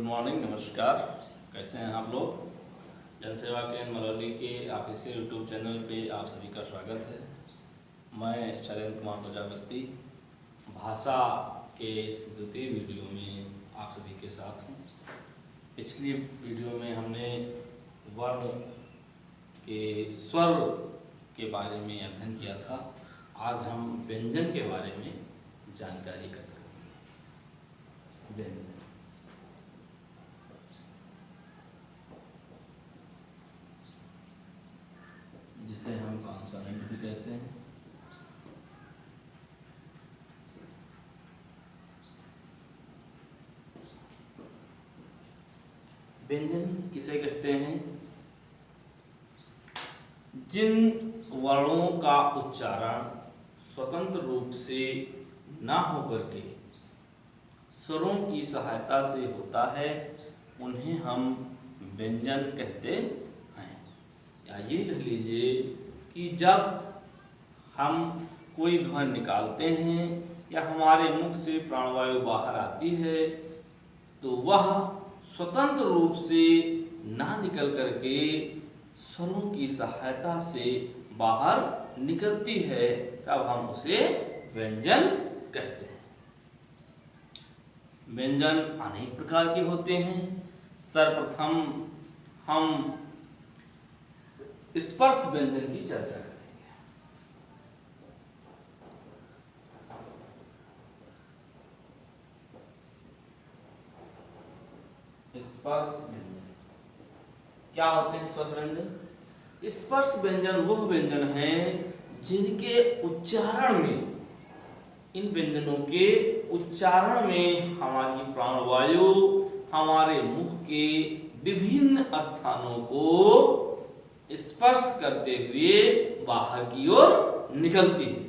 Morning, नमस्कार। कैसे हैं आप लोग। जन सेवा केंद्र मलौली के ऑफिशियल यूट्यूब चैनल पे आप सभी का स्वागत है। मैं शैलेंद्र कुमार प्रजापति भाषा के इस द्वितीय वीडियो में आप सभी के साथ हूँ। पिछली वीडियो में हमने वर्ण के स्वर के बारे में अध्ययन किया था। आज हम व्यंजन के बारे में जानकारी एकत्र करेंगे। व्यंजन जिसे हम कॉन्सोनेंट भी कहते हैं। व्यंजन किसे कहते हैं? जिन वर्णों का उच्चारण स्वतंत्र रूप से ना होकर के स्वरों की सहायता से होता है, उन्हें हम व्यंजन कहते हैं। या ये कह लीजिए कि जब हम कोई ध्वनि निकालते हैं या हमारे मुख से प्राणवायु बाहर आती है तो वह स्वतंत्र रूप से ना निकल करके स्वरों की सहायता से बाहर निकलती है, तब हम उसे व्यंजन कहते हैं। व्यंजन अनेक प्रकार के होते हैं। सर्वप्रथम हम स्पर्श व्यंजन की चर्चा करेंगे। स्पर्श व्यंजन क्या होते हैं? स्पर्श व्यंजन, स्पर्श व्यंजन वह व्यंजन हैं जिनके उच्चारण में, इन व्यंजनों के उच्चारण में हमारी प्राणवायु हमारे मुख के विभिन्न स्थानों को स्पर्श करते हुए बाहर की ओर निकलती है।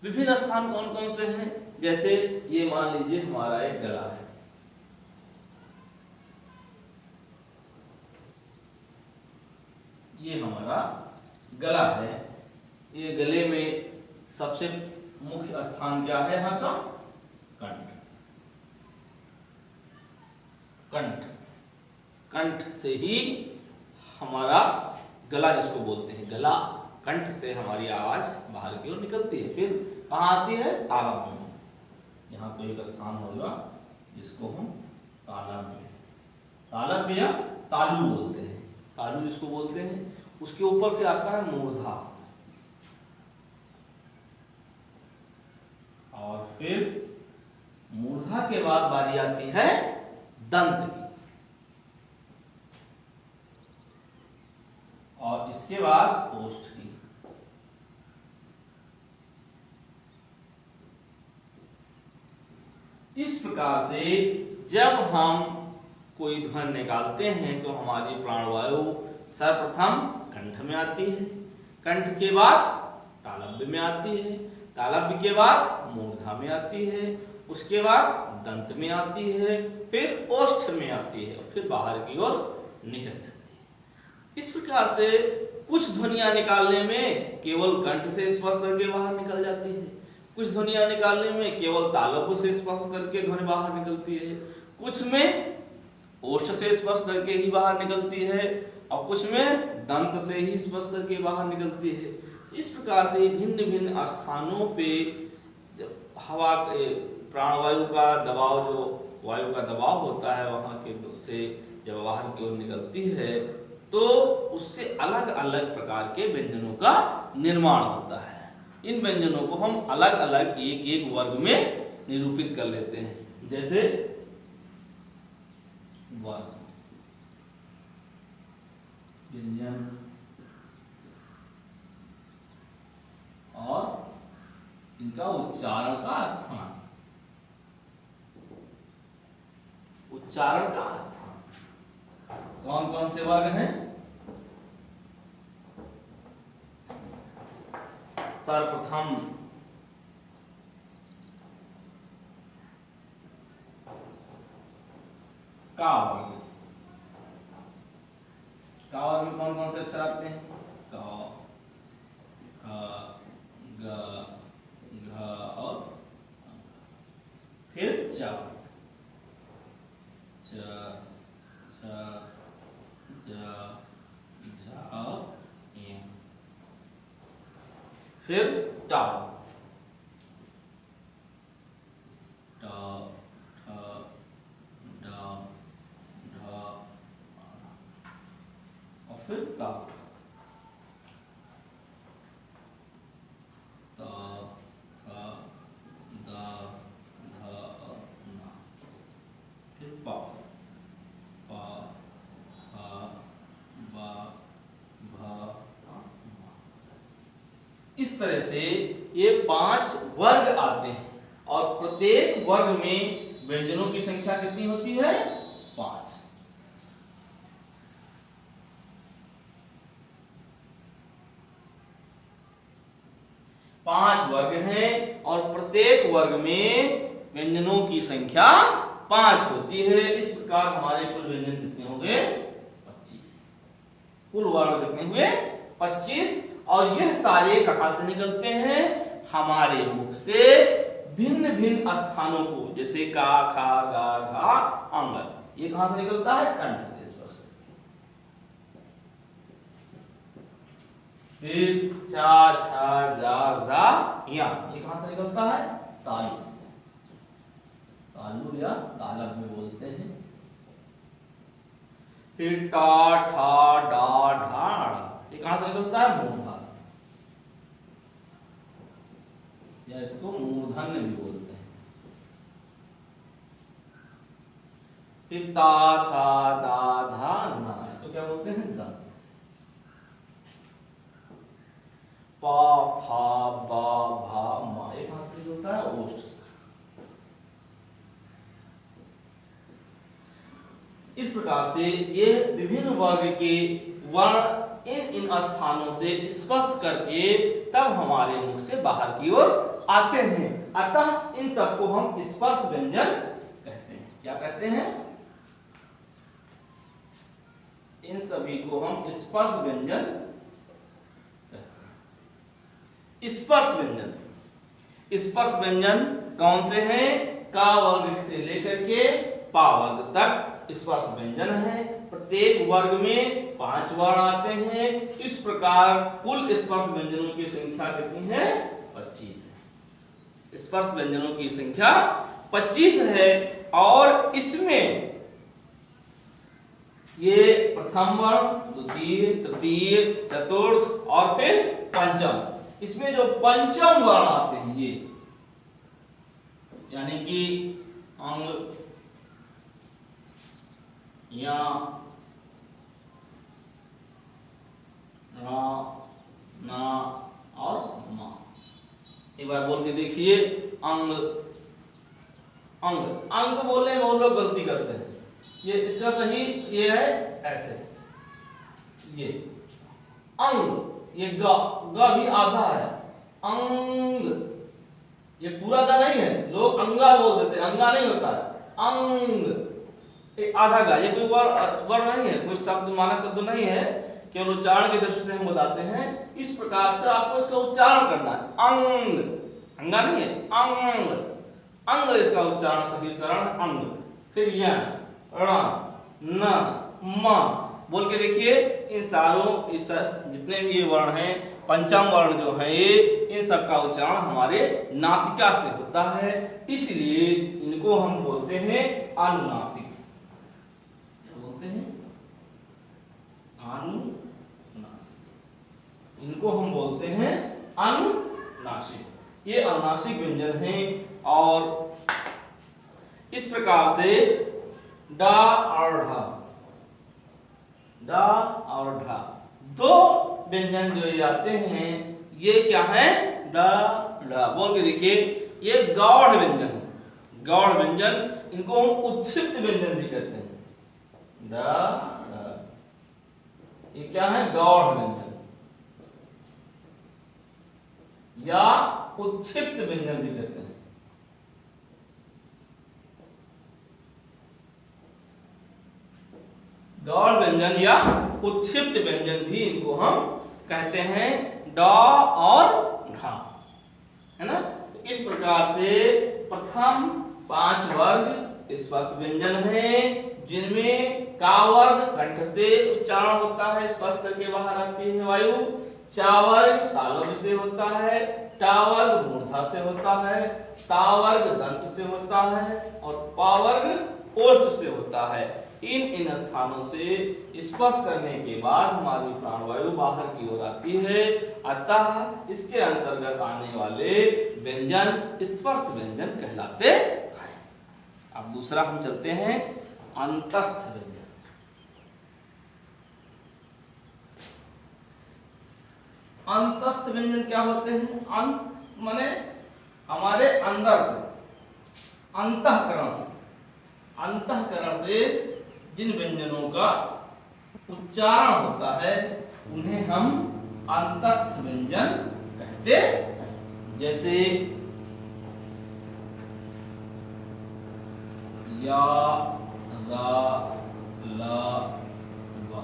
विभिन्न स्थान कौन कौन से हैं? जैसे ये मान लीजिए हमारा एक गला है। ये हमारा गला है। ये गले में सबसे मुख्य स्थान क्या है? यहाँ का कंठ। कंठ कंठ से ही हमारा गला जिसको बोलते हैं, गला कंठ से हमारी आवाज बाहर की ओर निकलती है। फिर कहाँ आती है? तालव्य में। यहाँ कोई एक स्थान होगा जिसको हम तालव्य या तालु बोलते हैं। तालु जिसको बोलते हैं, उसके ऊपर फिर आता है मूर्धा, और फिर मूर्धा के बाद बारी आती है दंत की, और इसके बाद ओष्ठ की। इस प्रकार से जब हम कोई ध्वनि निकालते हैं तो हमारी प्राणवायु सर्वप्रथम कंठ में आती है, कंठ के बाद तालव्य में आती है, तालव्य के बाद मूर्धा में आती है, उसके बाद दंत में आती है, फिर ओष्ठ में आती है, और फिर बाहर की ओर निकल जाती है। इस प्रकार से कुछ ध्वनियां निकालने में केवल कंठ से स्पर्श करके बाहर निकल जाती है, कुछ ध्वनियां निकालने में केवल तालव्य से स्पर्श करके ध्वनि बाहर निकलती है, कुछ में ओष्ठ से स्पर्श करके ही बाहर निकलती है, और कुछ में दंत से ही स्पर्श करके बाहर निकलती है। इस प्रकार से भिन्न भिन्न स्थानों पे हवा प्राणवायु का दबाव, जो वायु का दबाव होता है वहां के से जब बाहर की ओर निकलती है तो उससे अलग अलग प्रकार के व्यंजनों का निर्माण होता है। इन व्यंजनों को हम अलग अलग एक एक वर्ग में निरूपित कर लेते हैं। जैसे वर्ग, व्यंजन और इनका उच्चारण का स्थान। उच्चारण का स्थान कौन कौन से वर्ग हैं? सर्वप्रथम का वर्ग। का वर्ग में कौन कौन से अक्षर आते हैं? क, ग, घ और फिर च। च छ ज झ य। फिर ट ट ठ ड ढ और फिर ता ता था दा धा ना। फिर पा पा हा बा भा मा। इस तरह से ये 5 वर्ग आते हैं और प्रत्येक वर्ग में व्यंजनों की संख्या कितनी होती है? 5। पांच वर्ग हैं और प्रत्येक वर्ग में व्यंजनों की संख्या 5 होती है। इस प्रकार हमारे कुल व्यंजन कितने हो गए? 25। कुल वर्ण कितने हुए? 25। और यह सारे कहां से निकलते हैं? हमारे मुख से भिन्न भिन्न स्थानों को, जैसे का, खा, गा, घा, अंग, ये कहां से निकलता है? कंठ से। फिर चा, छा, जा, जा, या, ये कहां से निकलता है? तालु से। तालु या तालब में बोलते हैं। फिर टा, ठा, डा, ढा, ये कहां से निकलता है? मूर्धा से, या इसको मूर्धन्य भी बोलते हैं। फिर ता, था, दा, धा, ना, इसको क्या बोलते हैं? दा। पा, फा, बा, भा, मा, ये कहां से निकलता है? ओष्ठ। इस प्रकार से ये विभिन्न वर्ग के वर्ण इन स्थानों से स्पर्श करके तब हमारे मुख से बाहर की ओर आते हैं। अतः इन सबको हम स्पर्श व्यंजन कहते हैं। क्या कहते हैं? इन सभी को हम स्पर्श व्यंजन कहते हैं। स्पर्श व्यंजन, स्पर्श व्यंजन कौन से हैं? का वर्ग से लेकर के पा वर्ग तक स्पर्श व्यंजन है। प्रत्येक वर्ग में 5 वर्ण आते हैं। इस प्रकार कुल स्पर्श व्यंजनों की संख्या कितनी है? 25 है। स्पर्श व्यंजनों की संख्या 25 है और इसमें ये प्रथम वर्ण, द्वितीय, तृतीय, चतुर्थ और फिर पंचम। इसमें जो पंचम वर्ण आते हैं ये, यानी कि अंग, या, रा, ना और मा। एक बार बोल के देखिए। अंग, अंग, अंग बोलने में बहुत लोग गलती करते हैं। ये इसका सही ये है ऐसे, ये अंग, ये ग भी आधा है। अंग, ये पूरा गा नहीं है। लोग अंगा बोल देते हैं, अंगा नहीं होता है। अंग एक आधा गा, ये कोई वर्ण नहीं है, कोई शब्द मानक शब्द नहीं है, केवल उच्चारण की दृष्टि से हम बताते हैं। इस प्रकार से आपको इसका उच्चारण करना है। अंग, अंगा नहीं है, अंग, अंग, इसका उच्चारण सही उच्चारण अंग। फिर या, रा, ना, मा बोल के देखिए। इन सारों इस जितने भी ये वर्ण हैं, पंचम वर्ण जो है ये, इन सब का उच्चारण हमारे नासिका से होता है, इसलिए इनको हम बोलते हैं अनुनासिक। बोलते हैं अनुनासिक, इनको हम बोलते हैं अनुनासिक। ये अनुनासिक व्यंजन हैं। और इस प्रकार से डा और ढा, डा और ढा, दो व्यंजन जो ये आते हैं, ये क्या है? डा, ढा। बोल के देखिए, ये गौड़ व्यंजन है। गौड़ व्यंजन, इनको हम उत्क्षिप्त व्यंजन भी कहते हैं। डा, ढा, ये क्या है? गौड़ व्यंजन या उत्क्षिप्त व्यंजन भी कहते हैं। गौड़ व्यंजन या उत्क्षिप्त व्यंजन भी इनको हम कहते हैं। ड और ढ, है ना। इस प्रकार से प्रथम 5 वर्ग स्पर्श व्यंजन हैं जिनमें का वर्ग कंठ से उच्चारण होता है, स्पर्श करके बाहर आती है वायु। चा वर्ग तालव्य से होता है, टा वर्ग मूर्धा से होता है, ता वर्ग दंत से होता है और पा वर्ग ओष्ठ से होता है। इन स्थानों से स्पर्श करने के बाद हमारी प्राणवायु बाहर की ओर आती है, अतः इसके अंतर्गत आने वाले व्यंजन स्पर्श व्यंजन कहलाते हैं। अब दूसरा हम चलते हैं अंतस्थ व्यंजन। अंतस्थ व्यंजन क्या होते हैं? अंत माने हमारे अंदर से, अंतःकरण से जिन व्यंजनों का उच्चारण होता है उन्हें हम अंतस्थ व्यंजन कहते हैं। जैसे या, रा, ला, वा।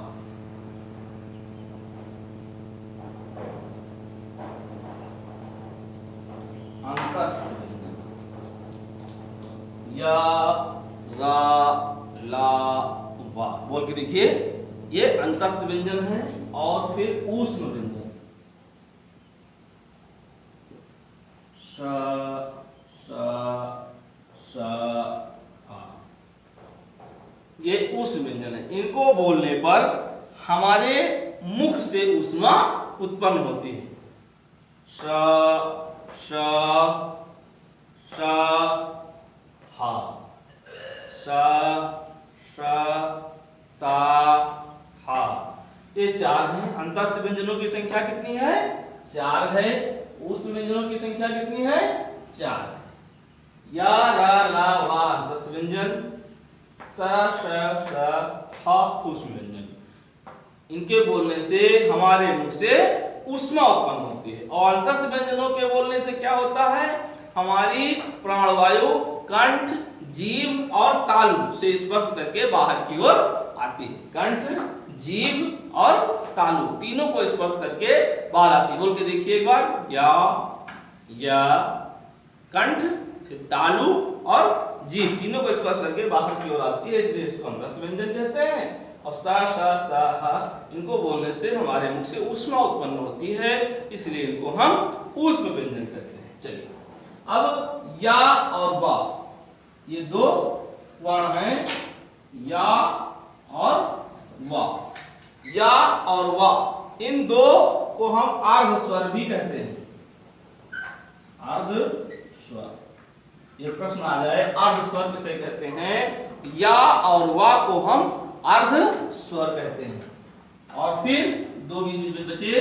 अंतस्थ व्यंजन या, रा, ला, वा बोल के देखिए, ये अंतस्थ व्यंजन है। और फिर ऊष्म व्यंजन श, श, श, आ, ये ऊष्म व्यंजन है। इनको बोलने पर हमारे मुख से ऊष्मा उत्पन्न होती है। श, श, श, हा, श, श, सा, हा। ये चार हैं। अंतस्थ व्यंजनों की संख्या कितनी है? 4 है। ऊष्म व्यंजनों की संख्या कितनी है? 4। या, रा, ला, वा अंतस्थ व्यंजन, स, श, हा ऊष्म व्यंजन। इनके बोलने से हमारे मुख से ऊष्मा उत्पन्न होती है। और अंतस्थ व्यंजनों के बोलने से क्या होता है? हमारी प्राणवायु कंठ, जीभ और तालु से स्पर्श करके बाहर की ओर आती है। कंठ, जीभ और तालु तीनों को स्पर्श करके बाहर आती है। बोल के देखिए एक बार, या, कंठ, फिर तालु और जीभ तीनों को स्पर्श करके बाहर की ओर आती है, इसलिए इसको अंतस्थ व्यंजन कहते हैं। और सा, श, सा, हा इनको बोलने से हमारे मुख से ऊष्मा उत्पन्न होती है, इसलिए इनको हम ऊष्म व्यंजन कहते हैं। चलिए अब या और वा, ये दो वर्ण हैं, या और वा। या और वा इन दो को हम अर्ध स्वर भी कहते हैं। अर्ध स्वर, ये प्रश्न आ जाए अर्ध स्वर किसे कहते हैं? या और वा को हम अर्ध स्वर कहते हैं। और फिर दो बीच में बचे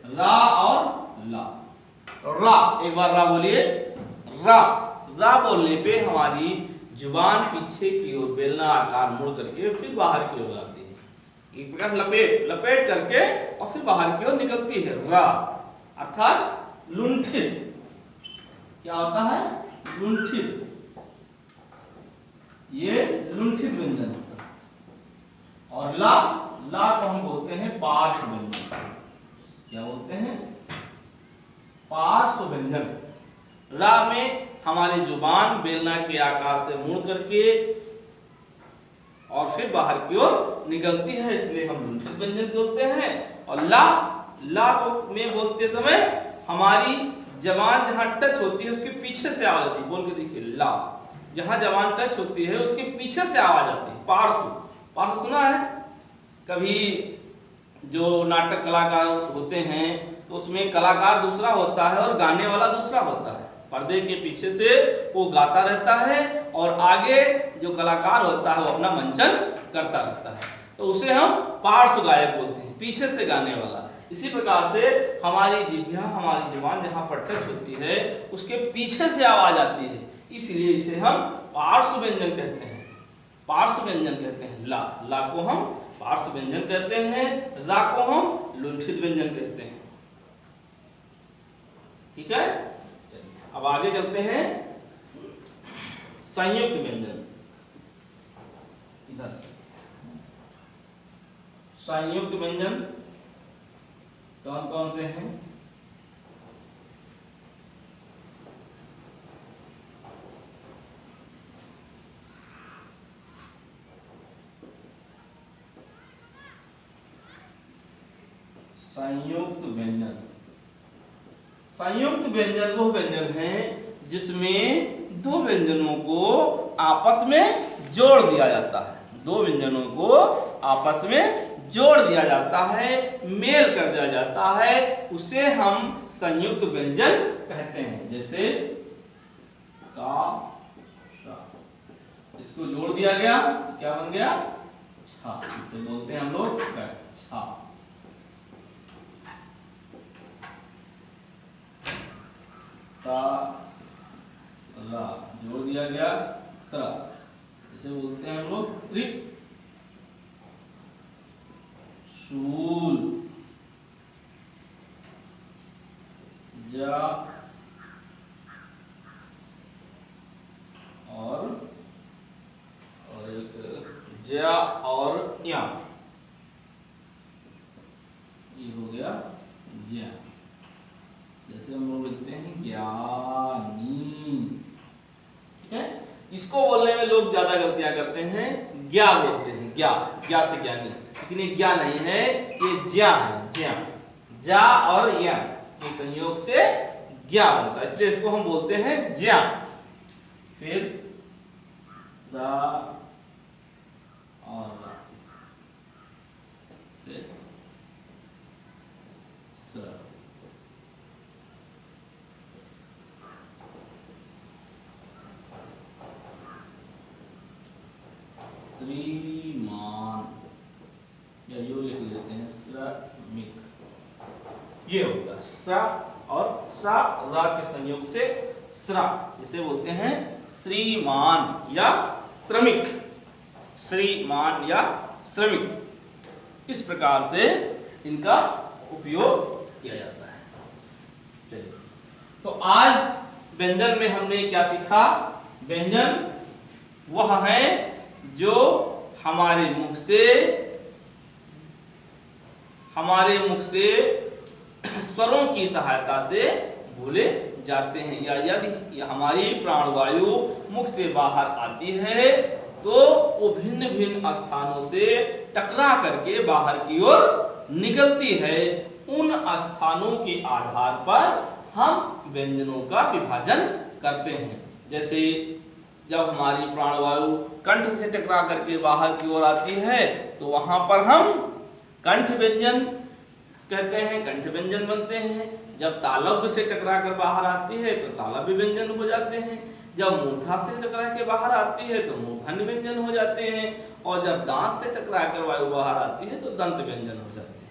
रा और ला। रा, एक बार रा बोलिए। रा, रा बोलने पे हमारी जुबान पीछे की ओर बेलना आकार मुड़ करके फिर बाहर की ओर आती है। एक प्रकार लपेट करके और फिर बाहर की ओर निकलती है। रा अर्थात लुंठित। क्या होता है? लुंठित। ये लुंठित व्यंजन होता है। और ला, ला को हम बोलते हैं पार्श्व व्यंजन। क्या बोलते हैं? पार्श्व व्यंजन। रा में हमारी जुबान बेलना के आकार से मुड़ करके और फिर बाहर की ओर निकलती है, इसलिए हम लुंठित व्यंजन बोलते हैं। और ला, ला को में बोलते समय हमारी जबान जहां टच होती है उसके पीछे से आवाज आती है। बोल के देखिए, ला, जहां जबान टच होती है उसके पीछे से आवाज आती है। पार्श्व, पार्श्व सुना है कभी? जो नाटक कलाकार होते हैं तो उसमें कलाकार दूसरा होता है और गाने वाला दूसरा होता है। पर्दे के पीछे से वो गाता रहता है और आगे जो कलाकार होता है वो अपना मंचन करता रहता है, तो उसे हम पार्श्व गायक बोलते हैं, पीछे से गाने वाला। इसी प्रकार से हमारी जिह्वा, हमारी जुबान जहां पर टच होती है उसके पीछे से आवाज आती है, इसलिए इसे हम पार्श्व व्यंजन कहते हैं। पार्श्व व्यंजन कहते हैं। ला, ला को हम पार्श्व व्यंजन कहते हैं, रा को हम लुंठित व्यंजन कहते हैं। ठीक है, अब आगे चलते हैं संयुक्त व्यंजन। इधर संयुक्त व्यंजन कौन कौन से हैं? संयुक्त व्यंजन। संयुक्त व्यंजन वो व्यंजन है जिसमें दो व्यंजनों को आपस में जोड़ दिया जाता है। दो व्यंजनों को आपस में जोड़ दिया जाता है, मेल कर दिया जाता है, उसे हम संयुक्त व्यंजन कहते हैं। जैसे का शा, इसको जोड़ दिया गया, क्या बन गया? छा। इसे बोलते हैं हम लोग छा। ता रा जोड़ दिया गया त्रा, इसे बोलते हैं हम लोग त्रिशूल। जा और एक जा और या, ये हो गया ज्ञा। जैसे हम लोग लिखते हैं ज्ञानी, ठीक है। इसको बोलने में लोग ज्यादा गलतियां करते हैं, ज्ञा बोलते हैं, ज्ञा, ज्ञा से ज्ञानी, लेकिन ये ज्ञा नहीं है, ये ज्ञा है, ज्ञा। जा और या के संयोग से ज्ञा बनता है, इसलिए इसको हम बोलते हैं ज्ञा। फिर सा और रा से स। श्रीमान या यो लिख लेते हैं श्रमिक, ये होता है सा और सा रा के संयोग से श्रा, इसे बोलते हैं श्रीमान या श्रमिक। श्रीमान या श्रमिक, इस प्रकार से इनका उपयोग किया जाता है। चलिए, तो आज व्यंजन में हमने क्या सीखा? व्यंजन वह है जो हमारे मुख से स्वरों की सहायता से बोले जाते हैं, या यदि हमारी प्राणवायु मुख से बाहर आती है तो वो भिन्न भिन्न स्थानों से टकरा करके बाहर की ओर निकलती है। उन स्थानों के आधार पर हम व्यंजनों का विभाजन करते हैं। जैसे जब हमारी प्राणवायु कंठ से टकरा करके बाहर की ओर आती है तो वहां पर हम कंठ व्यंजन कहते हैं, कंठ व्यंजन बनते हैं। जब तालव्य से टकरा कर बाहर आती है तो तालव्य व्यंजन हो जाते हैं। जब मूर्धा से टकरा के बाहर आती है तो मूर्धन्य व्यंजन हो जाते हैं। और जब दांत से टकरा कर वायु बाहर आती है तो दंत व्यंजन हो जाते हैं।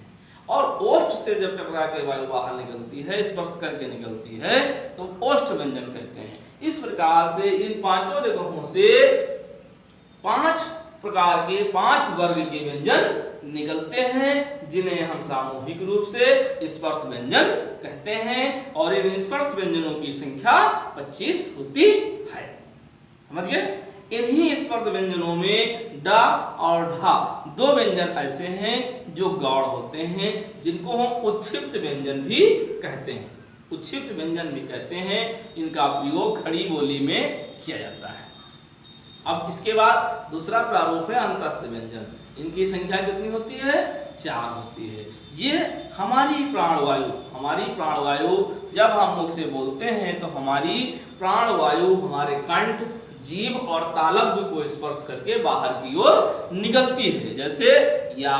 और ओष्ठ से जब टकरा के वायु बाहर निकलती है, स्पर्श करके निकलती है, तो ओष्ठ व्यंजन कहते हैं। इस प्रकार से इन पांचों जगहों से 5 प्रकार के 5 वर्ग के व्यंजन निकलते हैं, जिन्हें हम सामूहिक रूप से स्पर्श व्यंजन कहते हैं। और इन स्पर्श व्यंजनों की संख्या 25 होती है। समझ गए? इन्हीं स्पर्श व्यंजनों में ड और ढ 2 व्यंजन ऐसे हैं जो गौड़ होते हैं, जिनको हम उत्क्षिप्त व्यंजन भी कहते हैं। उत्क्षिप्त व्यंजन भी कहते हैं। इनका प्रयोग खड़ी बोली में किया जाता है। अब इसके बाद दूसरा प्रारूप है अंतस्थ व्यंजन। इनकी संख्या कितनी होती है? 4 होती है। ये हमारी प्राणवायु जब हम मुख से बोलते हैं तो हमारी प्राणवायु हमारे कंठ, जीभ और तालव्य को स्पर्श करके बाहर की ओर निकलती है। जैसे या,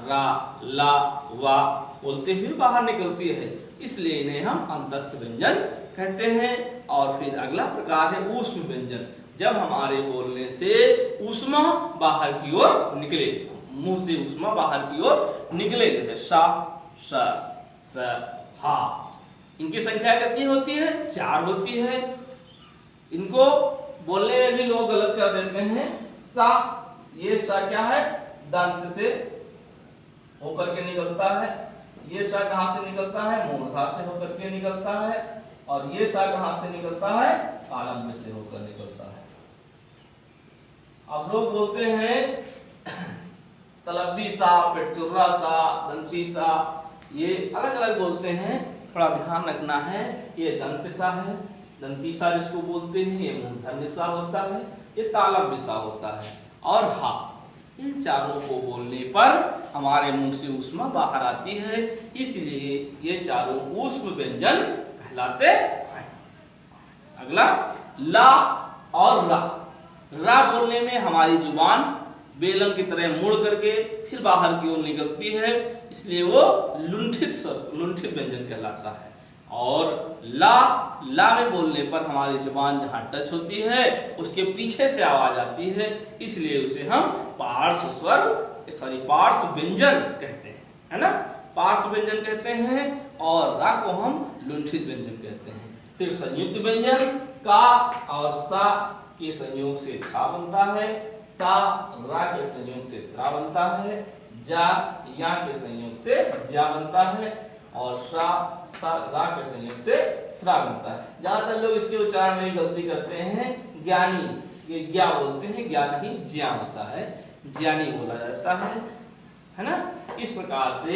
रा, ला, वा बोलते हुए बाहर निकलती है, इसलिए इन्हें हम अंतस्थ व्यंजन कहते हैं। और फिर अगला प्रकार है ऊष्म व्यंजन। जब हमारे बोलने से ऊष्मा बाहर की ओर निकले, मुंह से ऊष्मा बाहर की ओर निकले, जैसे शा, श, स, हा। इनकी संख्या कितनी होती है? 4 होती है। इनको बोलने में भी लोग गलत कर देते हैं। सा, ये सा क्या है? दंत से होकर के निकलता है। ये सा कहां से निकलता है? मूर्धा से होकर के निकलता है। और ये सा कहां से निकलता है? तालव्य से होकर निकलता है। अब लोग बोलते हैं तलव्वी सा, पेटचुर्रा सा, दंती सा, ये अलग अलग बोलते हैं। थोड़ा ध्यान रखना है, ये दंत सा है, दंती सा जिसको बोलते हैं, ये मूर्धन्य सा होता है, ये तालव्य सा होता है। और हा, इन चारों को बोलने पर हमारे मुंह से ऊष्मा बाहर आती है, इसलिए ये चारों ऊष्म व्यंजन कहलाते हैं। अगला ला और रा। रा बोलने में हमारी जुबान बेलन की तरह मुड़ करके फिर बाहर की ओर निकलती है, इसलिए वो लुंठित व्यंजन कहलाता है। और ला में बोलने पर हमारी जुबान जहाँ टच होती है उसके पीछे से आवाज आती है, इसलिए उसे हम पार्श्व व्यंजन कहते हैं, है ना, पार्श्व व्यंजन कहते हैं। और रा को हम लुंठित व्यंजन कहते हैं। फिर संयुक्त व्यंजन का और सा के संयोग से छा बनता है, ता रा के संयोग से त्रा बनता है, जा या के संयोग से जा बनता है, और सा रा के संयोग से स्रा बनता है। ज्यादातर लोग इसके उच्चारण में गलती करते हैं, ज्ञानी ये ज्ञा बोलते हैं, ज्ञान ही ज्ञा होता है, ज्ञानी बोला जाता है ना। इस प्रकार से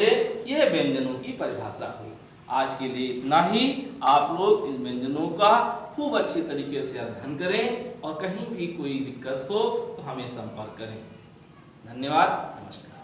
यह व्यंजनों की परिभाषा हुई। आज के लिए इतना ही। आप लोग इन व्यंजनों का खूब अच्छी तरीके से अध्ययन करें और कहीं भी कोई दिक्कत हो तो हमें संपर्क करें। धन्यवाद, नमस्कार।